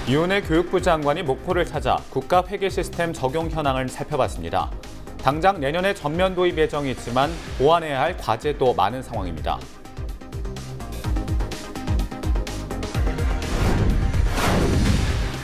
이은혜 교육부 장관이 목포를 찾아 국가 회계 시스템 적용 현황을 살펴봤습니다. 당장 내년에 전면 도입 예정이지만 보완해야 할 과제도 많은 상황입니다.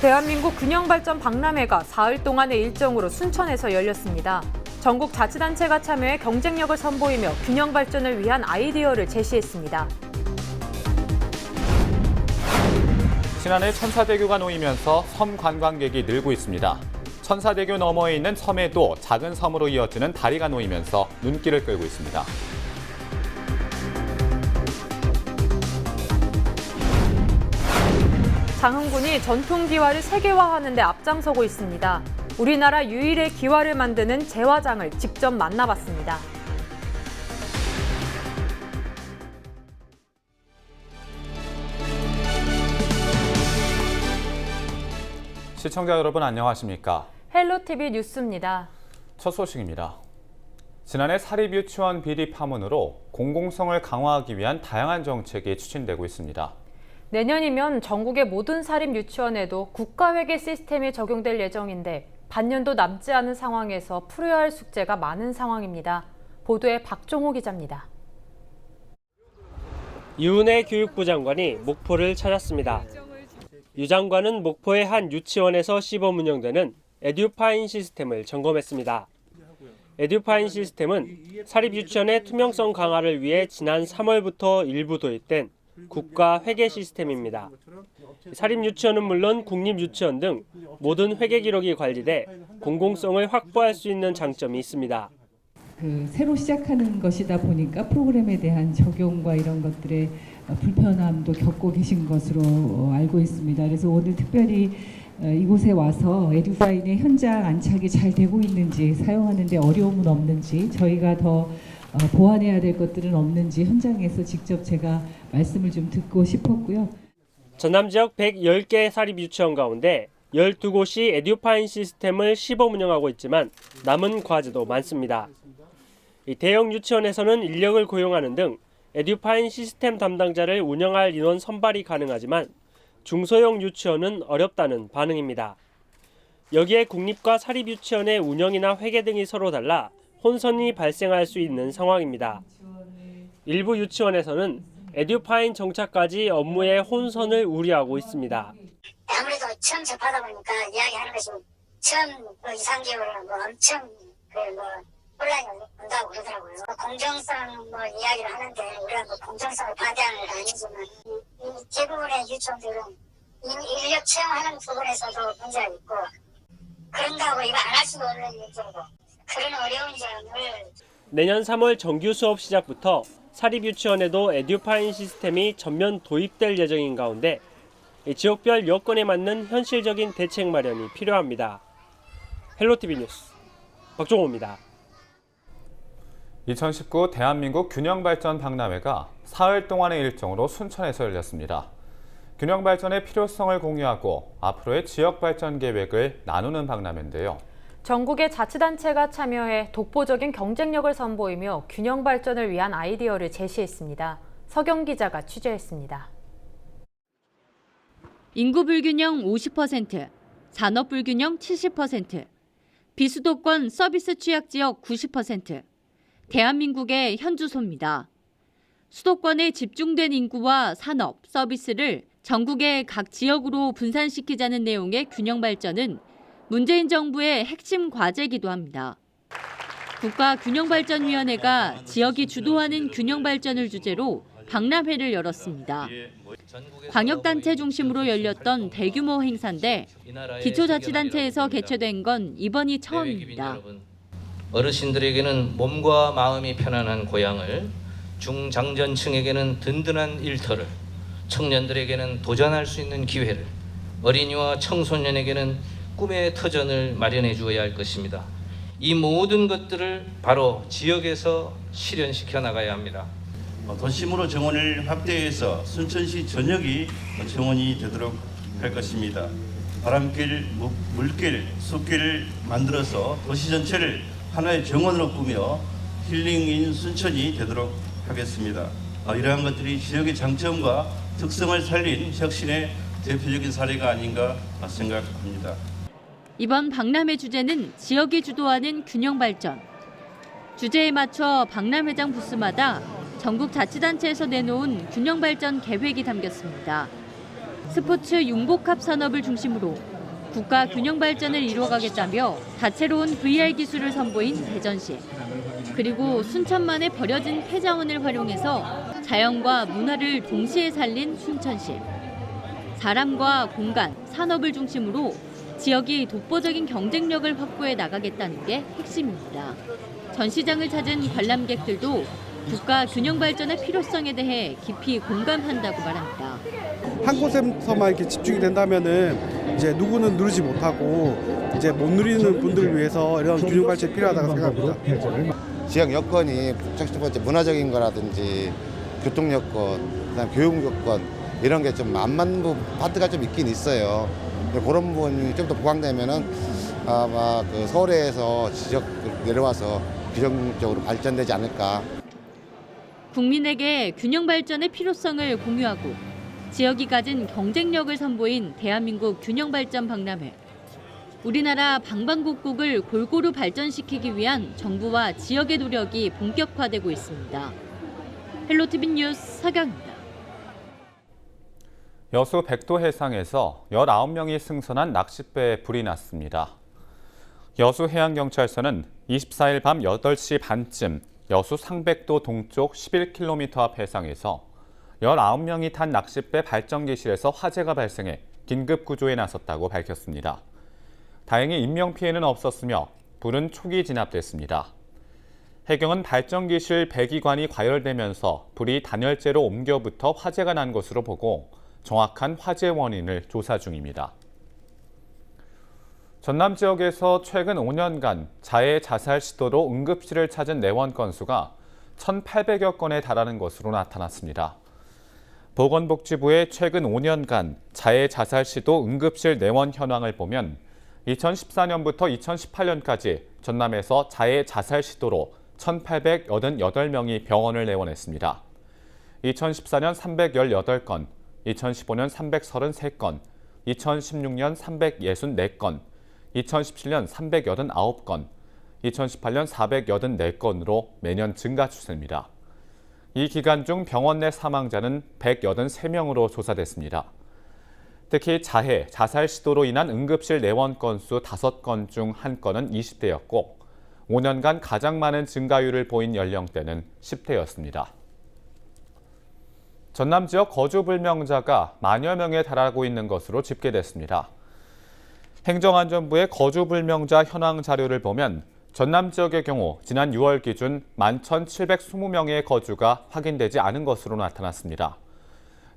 대한민국 균형발전 박람회가 사흘 동안의 일정으로 순천에서 열렸습니다. 전국 자치단체가 참여해 경쟁력을 선보이며 균형발전을 위한 아이디어를 제시했습니다. 신안에 천사대교가 놓이면서 섬 관광객이 늘고 있습니다. 천사대교 너머에 있는 섬에도 작은 섬으로 이어지는 다리가 놓이면서 눈길을 끌고 있습니다. 장흥군이 전통 기와를 세계화하는 데 앞장서고 있습니다. 우리나라 유일의 기와를 만드는 제화장을 직접 만나봤습니다. 시청자 여러분 안녕하십니까? 헬로티비 뉴스입니다. 첫 소식입니다. 지난해 사립유치원 비리 파문으로 공공성을 강화하기 위한 다양한 정책이 추진되고 있습니다. 내년이면 전국의 모든 사립유치원에도 국가회계 시스템이 적용될 예정인데 반년도 남지 않은 상황에서 풀어야 할 숙제가 많은 상황입니다. 보도에 박종호 기자입니다. 이은혜 교육부 장관이 목포를 찾았습니다. 유 장관은 목포의 한 유치원에서 시범 운영되는 에듀파인 시스템을 점검했습니다. 에듀파인 시스템은 사립유치원의 투명성 강화를 위해 지난 3월부터 일부 도입된 국가 회계 시스템입니다. 사립유치원은 물론 국립유치원 등 모든 회계 기록이 관리돼 공공성을 확보할 수 있는 장점이 있습니다. 새로 시작하는 것이다 보니까 프로그램에 대한 적용과 이런 것들의 불편함도 겪고 계신 것으로 알고 있습니다. 그래서 오늘 특별히 이곳에 와서 에듀파인의 현장 안착이 잘 되고 있는지, 사용하는 데 어려움은 없는지, 저희가 더 보완해야 될 것들은 없는지 현장에서 직접 제가 말씀을 좀 듣고 싶었고요. 전남 지역 110개 사립유치원 가운데 12곳이 에듀파인 시스템을 시범 운영하고 있지만 남은 과제도 많습니다. 이 대형 유치원에서는 인력을 고용하는 등 에듀파인 시스템 담당자를 운영할 인원 선발이 가능하지만 중소형 유치원은 어렵다는 반응입니다. 여기에 국립과 사립유치원의 운영이나 회계 등이 서로 달라 혼선이 발생할 수 있는 상황입니다. 일부 유치원에서는 에듀파인 정착까지 업무의 혼선을 우려하고 있습니다. 아무래도 처음 접하다 보니까 이야기하는 것이 처음 2, 3개월은 엄청 혼란이 온다고 그러더라고요. 공정성 이야기를 하는데 우리가 공정성을 반대하는 건 아니지만 이 대부분의 유치원들은 인력 채용하는 부분에서도 문제가 있고 그런다고 이거 안 할 수도 없는 문제고 그런 어려운 점을 내년 3월 정규 수업 시작부터 사립유치원에도 에듀파인 시스템이 전면 도입될 예정인 가운데 지역별 여건에 맞는 현실적인 대책 마련이 필요합니다. 헬로티비 뉴스 박종호입니다. 2019 대한민국 균형발전 박람회가 사흘 동안의 일정으로 순천에서 열렸습니다. 균형발전의 필요성을 공유하고 앞으로의 지역발전 계획을 나누는 박람회인데요. 전국의 자치단체가 참여해 독보적인 경쟁력을 선보이며 균형발전을 위한 아이디어를 제시했습니다. 서경 기자가 취재했습니다. 인구 불균형 50%, 산업 불균형 70%, 비수도권 서비스 취약 지역 90%, 대한민국의 현주소입니다. 수도권에 집중된 인구와 산업, 서비스를 전국의 각 지역으로 분산시키자는 내용의 균형 발전은 문재인 정부의 핵심 과제이기도 합니다. 국가균형발전위원회가 지역이 주도하는 균형 발전을 주제로 박람회를 열었습니다. 광역단체 중심으로 열렸던 대규모 행사인데 기초자치단체에서 개최된 건 이번이 처음입니다. 어르신들에게는 몸과 마음이 편안한 고향을, 중장년층에게는 든든한 일터를, 청년들에게는 도전할 수 있는 기회를, 어린이와 청소년에게는 꿈의 터전을 마련해 주어야 할 것입니다. 이 모든 것들을 바로 지역에서 실현시켜 나가야 합니다. 도심으로 정원을 확대해서 순천시 전역이 정원이 되도록 할 것입니다. 바람길, 물길, 숲길을 만들어서 도시 전체를 하나의 정원으로 꾸며 힐링인 순천이 되도록 하겠습니다. 이러한 것들이 지역의 장점과 특성을 살린 혁신의 대표적인 사례가 아닌가 생각합니다. 이번 박람회 주제는 지역이 주도하는 균형 발전. 주제에 맞춰 박람회장 부스마다 전국 자치단체에서 내놓은 균형 발전 계획이 담겼습니다. 스포츠 융복합 산업을 중심으로 국가 균형 발전을 이루어가겠다며 다채로운 VR 기술을 선보인 대전시. 그리고 순천만에 버려진 폐자원을 활용해서 자연과 문화를 동시에 살린 순천시. 사람과 공간, 산업을 중심으로 지역이 독보적인 경쟁력을 확보해 나가겠다는 게 핵심입니다. 전시장을 찾은 관람객들도 국가 균형 발전의 필요성에 대해 깊이 공감한다고 말합니다. 한 곳에서만 이렇게 집중이 된다면은 이제 누구는 누리지 못하고 이제 못 누리는 분들을 위해서 이런 균형 발전이 필요하다고 생각합니다. 지역 여건이 첫 번째 문화적인 거라든지 교통 여건, 그다음 교육 여건 이런 게 좀 안 맞는 파트가 좀 있긴 있어요. 그런 부분이 좀 더 보강되면은 아마 그 서울에서 지역 내려와서 균형적으로 발전되지 않을까. 국민에게 균형 발전의 필요성을 공유하고 지역이 가진 경쟁력을 선보인 대한민국 균형 발전 박람회. 우리나라 방방곡곡을 골고루 발전시키기 위한 정부와 지역의 노력이 본격화되고 있습니다. 헬로티비 뉴스 서경입니다. 여수 백도 해상에서 19명이 승선한 낚싯배에 불이 났습니다. 여수해양경찰서는 24일 밤 8시 반쯤 여수 상백도 동쪽 11km 앞 해상에서 19명이 탄 낚싯배 발전기실에서 화재가 발생해 긴급 구조에 나섰다고 밝혔습니다. 다행히 인명피해는 없었으며 불은 초기 진압됐습니다. 해경은 발전기실 배기관이 과열되면서 불이 단열재로 옮겨붙어 화재가 난 것으로 보고 정확한 화재 원인을 조사 중입니다. 전남 지역에서 최근 5년간 자해 자살 시도로 응급실을 찾은 내원 건수가 1,800여 건에 달하는 것으로 나타났습니다. 보건복지부의 최근 5년간 자해 자살 시도 응급실 내원 현황을 보면 2014년부터 2018년까지 전남에서 자해 자살 시도로 1,888명이 병원을 내원했습니다. 2014년 318건, 2015년 333건, 2016년 364건, 2017년 389건, 2018년 484건으로 매년 증가 추세입니다. 이 기간 중 병원 내 사망자는 183명으로 조사됐습니다. 특히 자해, 자살 시도로 인한 응급실 내원 건수 5건 중 1건은 20대였고 5년간 가장 많은 증가율을 보인 연령대는 10대였습니다. 전남 지역 거주불명자가 만여 명에 달하고 있는 것으로 집계됐습니다. 행정안전부의 거주불명자 현황 자료를 보면 전남 지역의 경우 지난 6월 기준 11,720명의 거주가 확인되지 않은 것으로 나타났습니다.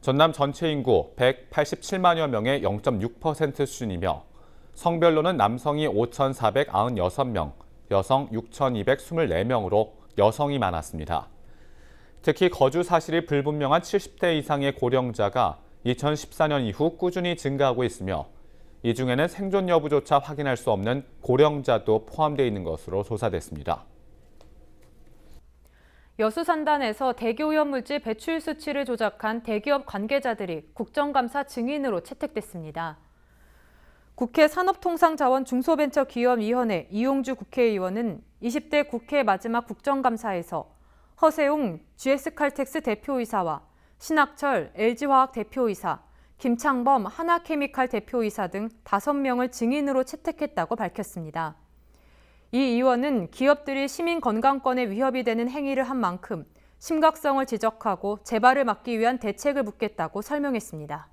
전남 전체 인구 187만여 명의 0.6% 수준이며 성별로는 남성이 5,496명, 여성 6,224명으로 여성이 많았습니다. 특히 거주 사실이 불분명한 70대 이상의 고령자가 2014년 이후 꾸준히 증가하고 있으며 이 중에는 생존 여부조차 확인할 수 없는 고령자도 포함되어 있는 것으로 조사됐습니다. 여수 산단에서 대기오염물질 배출 수치를 조작한 대기업 관계자들이 국정감사 증인으로 채택됐습니다. 국회 산업통상자원중소벤처기업위원회 이용주 국회의원은 20대 국회 마지막 국정감사에서 허세웅 GS칼텍스 대표이사와 신학철 LG화학 대표이사, 김창범 하나케미칼 대표이사 등 5명을 증인으로 채택했다고 밝혔습니다. 이 의원은 기업들이 시민 건강권에 위협이 되는 행위를 한 만큼 심각성을 지적하고 재발을 막기 위한 대책을 묻겠다고 설명했습니다.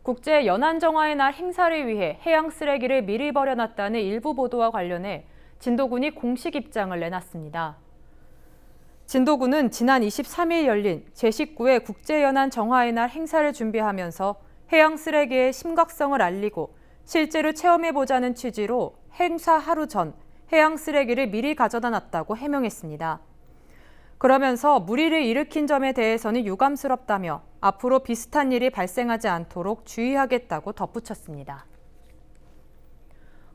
국제 연안정화의 날 행사를 위해 해양 쓰레기를 미리 버려놨다는 일부 보도와 관련해 진도군이 공식 입장을 내놨습니다. 진도군은 지난 23일 열린 제19회 국제연안정화의 날 행사를 준비하면서 해양 쓰레기의 심각성을 알리고 실제로 체험해보자는 취지로 행사 하루 전 해양 쓰레기를 미리 가져다 놨다고 해명했습니다. 그러면서 무리를 일으킨 점에 대해서는 유감스럽다며 앞으로 비슷한 일이 발생하지 않도록 주의하겠다고 덧붙였습니다.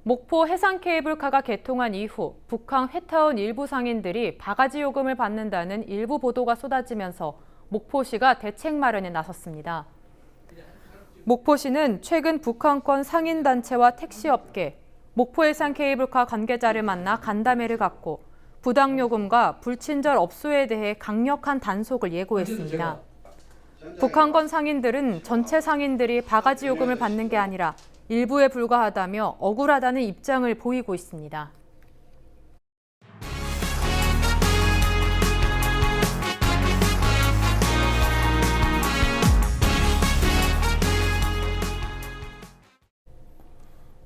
목포 해상케이블카가 개통한 이후 북한 회타운 일부 상인들이 바가지 요금을 받는다는 일부 보도가 쏟아지면서 목포시가 대책 마련에 나섰습니다. 목포시는 최근 북한권 상인단체와 택시업계, 목포해상 케이블카 관계자를 만나 간담회를 갖고 부당요금과 불친절 업소에 대해 강력한 단속을 예고했습니다. 북한권 상인들은 전체 상인들이 바가지 요금을 받는 게 아니라 일부에 불과하다며 억울하다는 입장을 보이고 있습니다.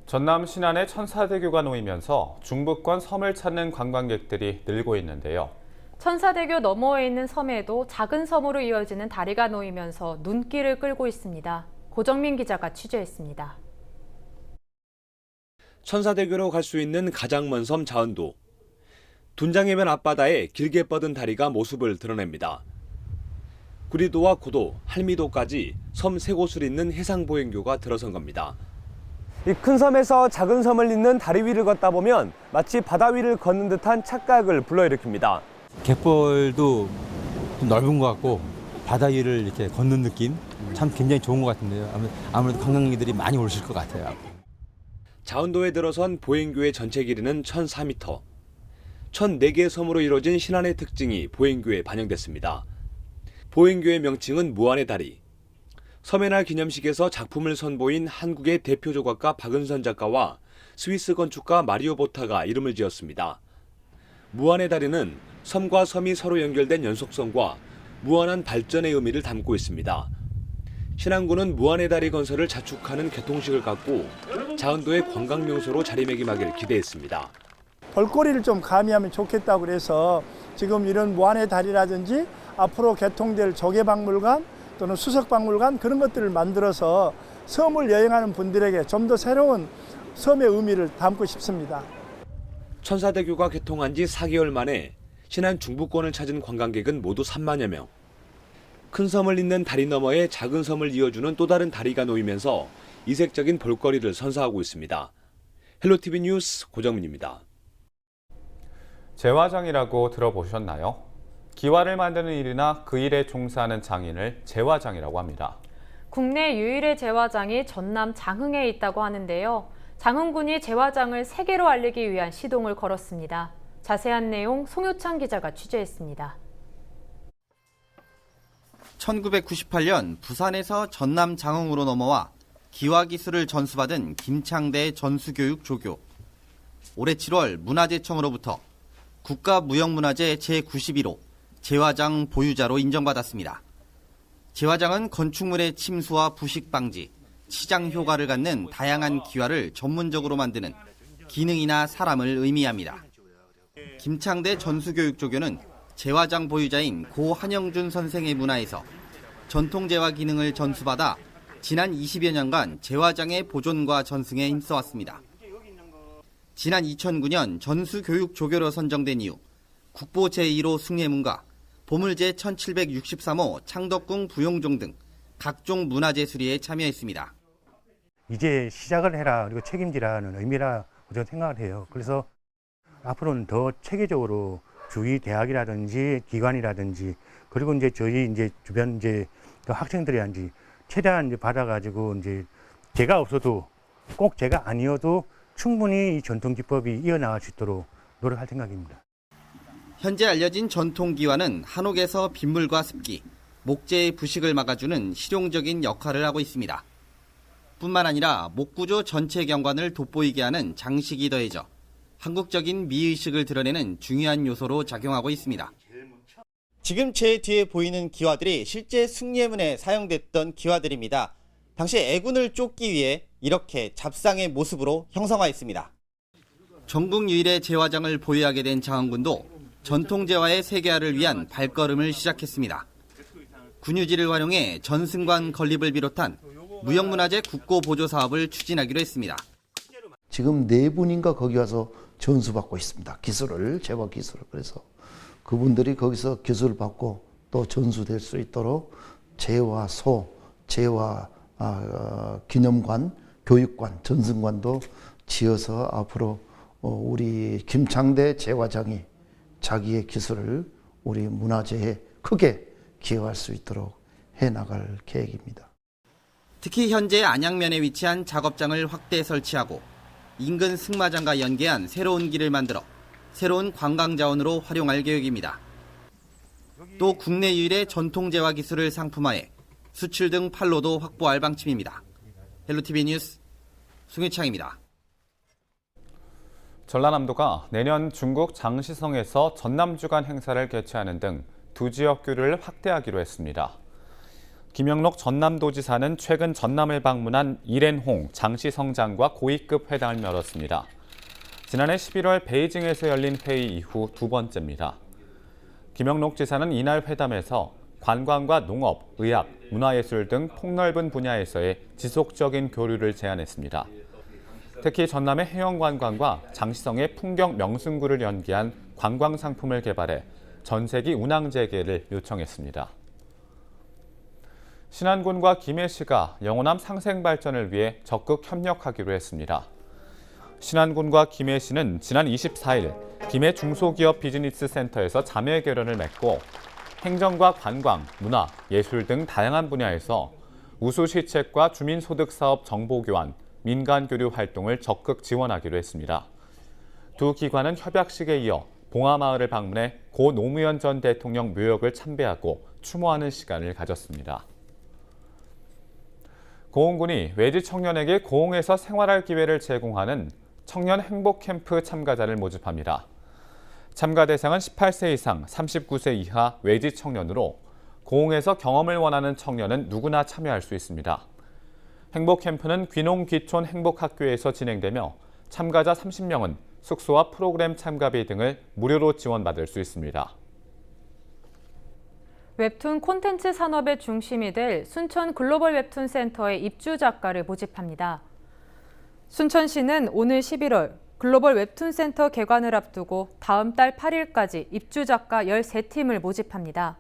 전남 신안에 천사대교가 놓이면서 중부권 섬을 찾는 관광객들이 늘고 있는데요. 천사대교 너머에 있는 섬에도 작은 섬으로 이어지는 다리가 놓이면서 눈길을 끌고 있습니다. 고정민 기자가 취재했습니다. 천사대교로 갈 수 있는 가장 먼 섬 자은도. 둔장해변 앞바다에 길게 뻗은 다리가 모습을 드러냅니다. 구리도와 고도, 할미도까지 섬 세 곳을 잇는 해상보행교가 들어선 겁니다. 이 큰 섬에서 작은 섬을 잇는 다리 위를 걷다 보면 마치 바다 위를 걷는 듯한 착각을 불러일으킵니다. 갯벌도 좀 넓은 것 같고 바다 위를 이렇게 걷는 느낌 참 굉장히 좋은 것 같은데요. 아무래도 관광객들이 많이 오실 것 같아요. 자은도에 들어선 보행교의 전체 길이는 1,004m. 1,004개의 섬으로 이루어진 신안의 특징이 보행교에 반영됐습니다. 보행교의 명칭은 무안의 다리. 섬의 날 기념식에서 작품을 선보인 한국의 대표 조각가 박은선 작가와 스위스 건축가 마리오 보타가 이름을 지었습니다. 무안의 다리는 섬과 섬이 서로 연결된 연속성과 무한한 발전의 의미를 담고 있습니다. 신안군은 무안의 다리 건설을 자축하는 개통식을 갖고 자은도의 관광명소로 자리매김하길 기대했습니다. 볼거리를 좀 가미하면 좋겠다고 그래서 지금 이런 무안의 다리라든지 앞으로 개통될 조개박물관 또는 수석박물관 그런 것들을 만들어서 섬을 여행하는 분들에게 좀 더 새로운 섬의 의미를 담고 싶습니다. 천사대교가 개통한 지 4개월 만에 신안 중부권을 찾은 관광객은 모두 3만여 명. 큰 섬을 잇는 다리 너머에 작은 섬을 이어주는 또 다른 다리가 놓이면서 이색적인 볼거리를 선사하고 있습니다. 헬로티비 뉴스 고정민입니다. 제화장이라고 들어보셨나요? 기와를 만드는 일이나 그 일에 종사하는 장인을 제화장이라고 합니다. 국내 유일의 제화장이 전남 장흥에 있다고 하는데요. 장흥군이 제화장을 세계로 알리기 위한 시동을 걸었습니다. 자세한 내용 송효창 기자가 취재했습니다. 1998년 부산에서 전남 장흥으로 넘어와 기와기술을 전수받은 김창대 전수교육 조교. 올해 7월 문화재청으로부터 국가무형문화재 제91호 제화장 보유자로 인정받았습니다. 제화장은 건축물의 침수와 부식 방지, 치장 효과를 갖는 다양한 기와를 전문적으로 만드는 기능이나 사람을 의미합니다. 김창대 전수교육조교는 제화장 보유자인 고 한영준 선생의 문화에서 전통제화 기능을 전수받아 지난 20여 년간 제화장의 보존과 전승에 힘써왔습니다. 지난 2009년 전수교육조교로 선정된 이후 국보 제1호 숭례문과 보물제 1763호 창덕궁 부용종 등 각종 문화재 수리에 참여했습니다. 이제 시작을 해라 그리고 책임지라는 의미라고 저는 생각을 해요. 그래서 앞으로는 더 체계적으로 주위 대학이라든지 기관이라든지 그리고 이제 저희 이제 주변 이제 그 학생들이란지 최대한 이제 받아가지고 이제 제가 없어도 꼭 제가 아니어도 충분히 이 전통 기법이 이어나갈 수 있도록 노력할 생각입니다. 현재 알려진 전통기와는 한옥에서 빗물과 습기, 목재의 부식을 막아주는 실용적인 역할을 하고 있습니다. 뿐만 아니라 목구조 전체 경관을 돋보이게 하는 장식이 더해져 한국적인 미의식을 드러내는 중요한 요소로 작용하고 있습니다. 지금 제 뒤에 보이는 기와들이 실제 숭례문에 사용됐던 기와들입니다. 당시 애군을 쫓기 위해 이렇게 잡상의 모습으로 형성화했습니다. 전국 유일의 제화장을 보유하게 된 장흥군도 전통제화의 세계화를 위한 발걸음을 시작했습니다. 군유지를 활용해 전승관 건립을 비롯한 무형문화재 국고 보조 사업을 추진하기로 했습니다. 지금 4분인가 거기 와서 전수받고 있습니다. 기술을, 제화 기술을. 그래서 그분들이 거기서 기술을 받고 또 전수될 수 있도록 제화소, 제화 기념관, 교육관, 전승관도 지어서 앞으로 우리 김창대 제화장이 자기의 기술을 우리 문화재에 크게 기여할 수 있도록 해나갈 계획입니다. 특히 현재 안양면에 위치한 작업장을 확대 설치하고 인근 승마장과 연계한 새로운 길을 만들어 새로운 관광자원으로 활용할 계획입니다. 또 국내 유일의 전통재화 기술을 상품화해 수출 등 판로도 확보할 방침입니다. 헬로티비 뉴스 송유창입니다. 전라남도가 내년 중국 장시성에서 전남주간 행사를 개최하는 등 두 지역 교류를 확대하기로 했습니다. 김영록 전남도지사는 최근 전남을 방문한 이렌홍 장시성장과 고위급 회담을 열었습니다. 지난해 11월 베이징에서 열린 회의 이후 두 번째입니다. 김영록 지사는 이날 회담에서 관광과 농업, 의학, 문화예술 등 폭넓은 분야에서의 지속적인 교류를 제안했습니다. 특히 전남의 해영관광과 장시성의 풍경 명승구를 연계한 관광 상품을 개발해 전세기 운항 재개를 요청했습니다. 신안군과 김해시가 영호남 상생 발전을 위해 적극 협력하기로 했습니다. 신안군과 김해시는 지난 24일 김해 중소기업 비즈니스 센터에서 자매 결연을 맺고 행정과 관광, 문화, 예술 등 다양한 분야에서 우수 시책과 주민소득 사업 정보 교환, 민간 교류 활동을 적극 지원하기로 했습니다. 두 기관은 협약식에 이어 봉하마을을 방문해 고 노무현 전 대통령 묘역을 참배하고 추모하는 시간을 가졌습니다. 고흥군이 외지 청년에게 고흥에서 생활할 기회를 제공하는 청년 행복 캠프 참가자를 모집합니다. 참가 대상은 18세 이상 39세 이하 외지 청년으로 고흥에서 경험을 원하는 청년은 누구나 참여할 수 있습니다. 행복 캠프는 귀농 귀촌 행복학교에서 진행되며 참가자 30명은 숙소와 프로그램 참가비 등을 무료로 지원받을 수 있습니다. 웹툰 콘텐츠 산업의 중심이 될 순천 글로벌 웹툰 센터의 입주 작가를 모집합니다. 순천시는 오늘 11월 글로벌 웹툰 센터 개관을 앞두고 다음 달 8일까지 입주 작가 13팀을 모집합니다.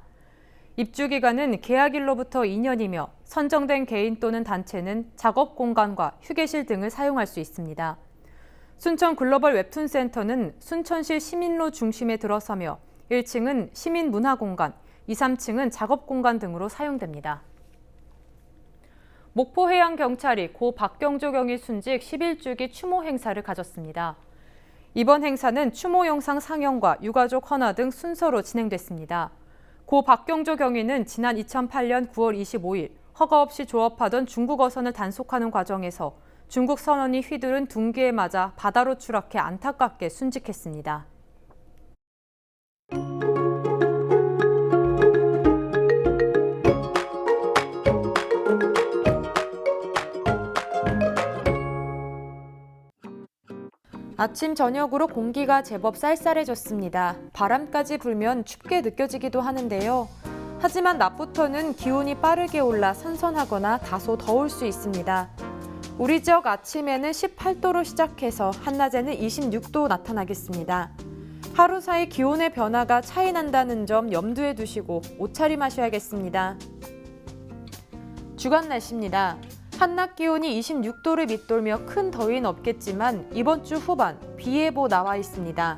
입주 기간은 계약일로부터 2년이며 선정된 개인 또는 단체는 작업 공간과 휴게실 등을 사용할 수 있습니다. 순천 글로벌 웹툰 센터는 순천시 시민로 중심에 들어서며 1층은 시민문화공간, 2, 3층은 작업공간 등으로 사용됩니다. 목포해양경찰이 고 박경조 경위 순직 11주기 추모 행사를 가졌습니다. 이번 행사는 추모 영상 상영과 유가족 헌화 등 순서로 진행됐습니다. 고 박경조 경위는 지난 2008년 9월 25일 허가 없이 조업하던 중국 어선을 단속하는 과정에서 중국 선원이 휘두른 둥기에 맞아 바다로 추락해 안타깝게 순직했습니다. 아침 저녁으로 공기가 제법 쌀쌀해졌습니다. 바람까지 불면 춥게 느껴지기도 하는데요. 하지만 낮부터는 기온이 빠르게 올라 선선하거나 다소 더울 수 있습니다. 우리 지역 아침에는 18도로 시작해서 한낮에는 26도 나타나겠습니다. 하루 사이 기온의 변화가 차이 난다는 점 염두에 두시고 옷차림하셔야겠습니다. 주간 날씨입니다. 한낮 기온이 26도를 밑돌며 큰 더위는 없겠지만 이번 주 후반 비 예보 나와 있습니다.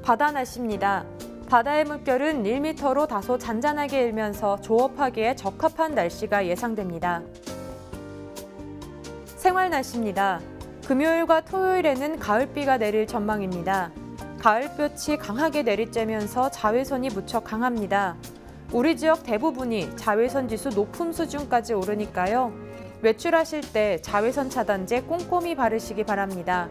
바다 날씨입니다. 바다의 물결은 1m로 다소 잔잔하게 일면서 조업하기에 적합한 날씨가 예상됩니다. 생활 날씨입니다. 금요일과 토요일에는 가을비가 내릴 전망입니다. 가을볕이 강하게 내리쬐면서 자외선이 무척 강합니다. 우리 지역 대부분이 자외선 지수 높음 수준까지 오르니까요. 외출하실 때 자외선 차단제 꼼꼼히 바르시기 바랍니다.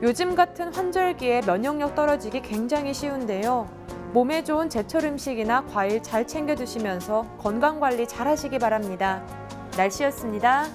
요즘 같은 환절기에 면역력 떨어지기 굉장히 쉬운데요. 몸에 좋은 제철 음식이나 과일 잘 챙겨 드시면서 건강관리 잘 하시기 바랍니다. 날씨였습니다.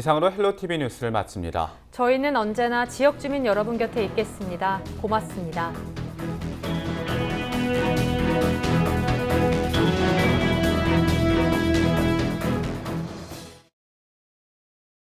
이상으로 헬로티비 뉴스를 마칩니다. 저희는 언제나 지역 주민 여러분 곁에 있겠습니다. 고맙습니다.